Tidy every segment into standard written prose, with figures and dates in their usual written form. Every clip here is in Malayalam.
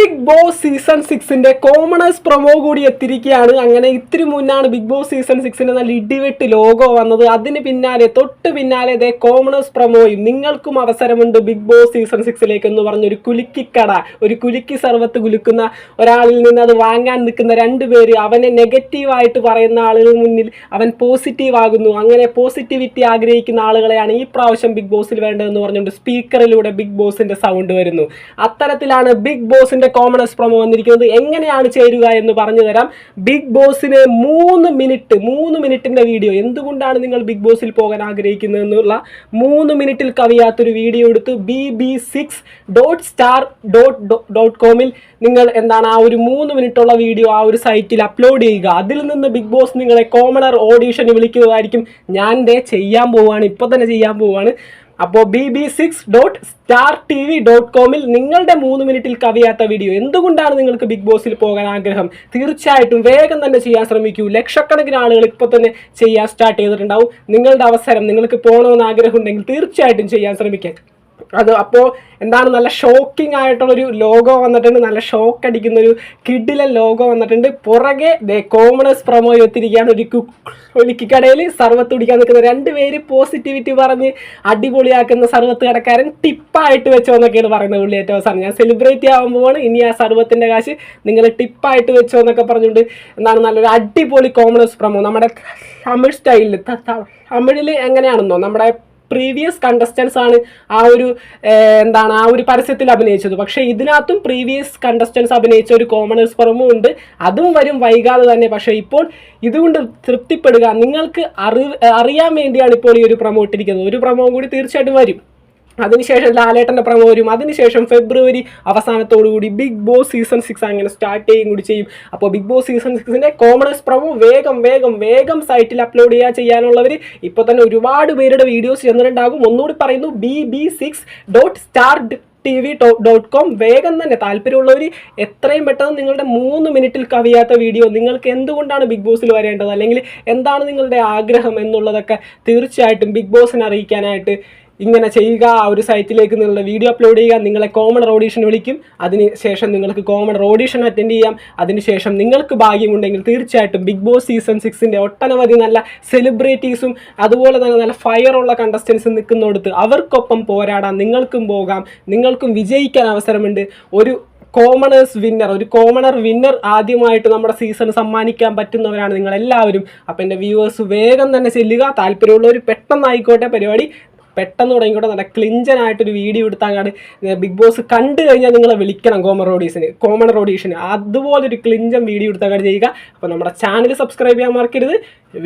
Big boss season 6 commoners promo കൂടി എത്തിയിരിക്കുകയാണ്. അങ്ങനെ ഇത്തിരി മുന്നാണ് ബിഗ് ബോസ് സീസൺ 6 നല്ല ഇടിവെട്ട് ലോഗോ വന്നത്. അതിന് പിന്നാലെ തൊട്ട് പിന്നാലെ ഇതേ കോമണേഴ്സ് പ്രൊമോയും നിങ്ങൾക്കും അവസരമുണ്ട് ബിഗ് ബോസ് സീസൺ 6 എന്ന് പറഞ്ഞൊരു കുലുക്കിക്കട, ഒരു കുലുക്കി സർവത്ത് കുലുക്കുന്ന ഒരാളിൽ നിന്ന് അത് വാങ്ങാൻ നിൽക്കുന്ന രണ്ടുപേര്, അവനെ നെഗറ്റീവായിട്ട് പറയുന്ന ആളുകൾ മുന്നിൽ അവൻ പോസിറ്റീവ് ആകുന്നു. അങ്ങനെ പോസിറ്റിവിറ്റി ആഗ്രഹിക്കുന്ന ആളുകളെയാണ് ഈ പ്രാവശ്യം ബിഗ് ബോസിൽ വേണ്ടതെന്ന് പറഞ്ഞുകൊണ്ട് സ്പീക്കറിലൂടെ ബിഗ് ബോസിന്റെ സൗണ്ട് വരുന്നു. അത്തരത്തിലാണ് ബിഗ് ബോസിന്റെ കോമണേഴ്സ് പ്രൊമോ വന്നിരിക്കുന്നത്. എങ്ങനെയാണ് ചേരുക എന്ന് പറഞ്ഞു തരാം. ബിഗ് ബോസിന് 3 മിനിറ്റിന്റെ വീഡിയോ, എന്തുകൊണ്ടാണ് നിങ്ങൾ ബിഗ് ബോസിൽ പോകാൻ ആഗ്രഹിക്കുന്നത് എന്നുള്ള 3 മിനിറ്റിൽ കവിയാത്തൊരു വീഡിയോ എടുത്ത് bb6.star.com നിങ്ങൾ എന്താണ് ആ ഒരു 3 മിനിറ്റുള്ള വീഡിയോ ആ ഒരു സൈറ്റിൽ അപ്ലോഡ് ചെയ്യുക. അതിൽ നിന്ന് ബിഗ് ബോസ് നിങ്ങളെ കോമണർ ഓഡീഷന് വിളിക്കുന്നതായിരിക്കും. ഞാൻ ചെയ്യാൻ പോവുകയാണ്, ഇപ്പോൾ തന്നെ ചെയ്യാൻ പോവുകയാണ്. അപ്പോൾ bb6.startv.com നിങ്ങളുടെ 3 മിനിറ്റിൽ കവിയാത്ത വീഡിയോ, എന്തുകൊണ്ടാണ് നിങ്ങൾക്ക് ബിഗ് ബോസിൽ പോകാൻ ആഗ്രഹം, തീർച്ചയായിട്ടും വേഗം തന്നെ ചെയ്യാൻ ശ്രമിക്കൂ. ലക്ഷക്കണക്കിന് ആളുകൾ ഇപ്പോൾ തന്നെ ചെയ്യാൻ സ്റ്റാർട്ട് ചെയ്തിട്ടുണ്ടാവും. നിങ്ങളുടെ അവസരം, നിങ്ങൾക്ക് പോകണമെന്ന് ആഗ്രഹം ഉണ്ടെങ്കിൽ തീർച്ചയായിട്ടും ചെയ്യാൻ ശ്രമിക്കാം. അപ്പോൾ എന്താണ്, നല്ല ഷോക്കിംഗ് ആയിട്ടുള്ളൊരു ലോഗോ വന്നിട്ടുണ്ട്. നല്ല ഷോക്ക് അടിക്കുന്ന ഒരു കിഡിലെ ലോഗോ വന്നിട്ടുണ്ട്. പുറകെ കോമണേഴ്സ് പ്രൊമോ എത്തിയിരിക്കുകയാണ്. ഒരു കടയിൽ സർവത്ത് കുടിക്കാൻ നിൽക്കുന്ന രണ്ടുപേര് പോസിറ്റിവിറ്റി പറഞ്ഞ് അടിപൊളിയാക്കുന്ന സർവത്ത് കടക്കാരൻ ടിപ്പായിട്ട് വെച്ചോ എന്നൊക്കെയാണ് പറയുന്നത്. പുള്ളി ഏറ്റവും അവസാനം ഞാൻ സെലിബ്രേറ്റ് ആകുമ്പോഴാണ് ഇനി ആ സർവത്തിൻ്റെ കാശ് നിങ്ങൾ ടിപ്പായിട്ട് വെച്ചോ എന്നൊക്കെ പറഞ്ഞുകൊണ്ട് എന്താണ് നല്ലൊരു അടിപൊളി കോമണേഴ്സ് പ്രൊമോ. നമ്മുടെ തമിഴ് സ്റ്റൈലിൽ, തമിഴിൽ എങ്ങനെയാണെന്നോ, നമ്മുടെ പ്രീവിയസ് കണ്ടസ്റ്റൻസ് ആണ് ആ ഒരു പരസ്യത്തിൽ അഭിനയിച്ചത്. പക്ഷേ ഇതിനകത്തും പ്രീവിയസ് കണ്ടസ്റ്റൻസ് അഭിനയിച്ച ഒരു കോമണേഴ്സ് പ്രൊമോ ഉണ്ട്. അതും വരും വൈകാതെ തന്നെ. പക്ഷേ ഇപ്പോൾ ഇതുകൊണ്ട് തൃപ്തിപ്പെടുക, നിങ്ങൾക്ക് അറിയാൻ വേണ്ടിയാണ് ഇപ്പോൾ ഈ ഒരു പ്രൊമോ ഇട്ടിരിക്കുന്നത്. ഒരു പ്രൊമോ കൂടി തീർച്ചയായിട്ടും വരും. അതിനുശേഷം ലാലേട്ടൻ്റെ പ്രൊമോ വരും. അതിനുശേഷം ഫെബ്രുവരി അവസാനത്തോടുകൂടി ബിഗ് ബോസ് സീസൺ 6 അങ്ങനെ സ്റ്റാർട്ട് ചെയ്യുകയും കൂടി ചെയ്യും. അപ്പോൾ big boss season 6 commoners promo വേഗം സൈറ്റിൽ അപ്ലോഡ് ചെയ്യാനുള്ളവർ ഇപ്പോൾ തന്നെ ഒരുപാട് പേരുടെ വീഡിയോസ് ചെന്നിട്ടുണ്ടാകും. ഒന്നുകൂടി പറയുന്നു, bb6.startv.com വേഗം തന്നെ താല്പര്യമുള്ളവർ എത്രയും പെട്ടെന്ന് നിങ്ങളുടെ 3 മിനിറ്റിൽ കവിയാത്ത വീഡിയോ, നിങ്ങൾക്ക് എന്തുകൊണ്ടാണ് ബിഗ് ബോസിൽ വരേണ്ടത്, അല്ലെങ്കിൽ എന്താണ് നിങ്ങളുടെ ആഗ്രഹം എന്നുള്ളതൊക്കെ തീർച്ചയായിട്ടും ബിഗ് ബോസിനെ അറിയിക്കാനായിട്ട് ഇങ്ങനെ ചെയ്യുക. ആ ഒരു സൈറ്റിലേക്ക് നിങ്ങളുടെ വീഡിയോ അപ്ലോഡ് ചെയ്യുക. നിങ്ങളെ കോമണർ ഓഡീഷൻ വിളിക്കും. അതിനുശേഷം നിങ്ങൾക്ക് കോമണർ ഓഡീഷൻ അറ്റൻഡ് ചെയ്യാം. അതിനുശേഷം നിങ്ങൾക്ക് ഭാഗ്യമുണ്ടെങ്കിൽ തീർച്ചയായിട്ടും ബിഗ് ബോസ് സീസൺ 6 ഒട്ടനവധി നല്ല സെലിബ്രിറ്റീസും അതുപോലെ തന്നെ നല്ല ഫയറുള്ള കണ്ടസ്റ്റൻസും നിൽക്കുന്നിടത്ത് അവർക്കൊപ്പം പോരാടാൻ നിങ്ങൾക്കും പോകാം. നിങ്ങൾക്കും വിജയിക്കാൻ അവസരമുണ്ട്. ഒരു കോമണർ വിന്നർ ആദ്യമായിട്ട് നമ്മുടെ സീസൺ സമ്മാനിക്കാൻ പറ്റുന്നവരാണ് നിങ്ങളെല്ലാവരും. അപ്പോൾ എൻ്റെ വ്യൂവേഴ്സ് വേഗം തന്നെ ചെല്ലുക. താല്പര്യമുള്ളവർ പെട്ടെന്നായിക്കോട്ടെ, പരിപാടി പെട്ടെന്ന് തുടങ്ങിക്കോട്ടെ. നല്ല ക്ലിഞ്ചനായിട്ടൊരു വീഡിയോ എടുത്താങ്ങാണ് ബിഗ് ബോസ് കണ്ടു കഴിഞ്ഞാൽ നിങ്ങളെ വിളിക്കണം കോമണർ ഓഡീഷന്. അതുപോലൊരു ക്ലിഞ്ചൻ വീഡിയോ എടുത്താങ്ങാണ് ചെയ്യുക. അപ്പോൾ നമ്മുടെ ചാനൽ സബ്സ്ക്രൈബ് ചെയ്യാൻ മറക്കരുത്.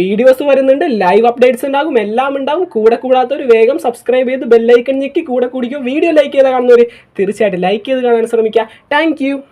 വീഡിയോസ് വരുന്നുണ്ട്, ലൈവ് അപ്ഡേറ്റ്സ് ഉണ്ടാകും, എല്ലാം ഉണ്ടാകും. കൂടാത്തവർ വേഗം സബ്സ്ക്രൈബ് ചെയ്ത് ബെല്ലൈക്കൺ ഞെക്കി കൂടിക്കും. വീഡിയോ ലൈക്ക് ചെയ്ത് കാണുന്നവർ തീർച്ചയായിട്ടും ലൈക്ക് ചെയ്ത് കാണാൻ ശ്രമിക്കുക. താങ്ക്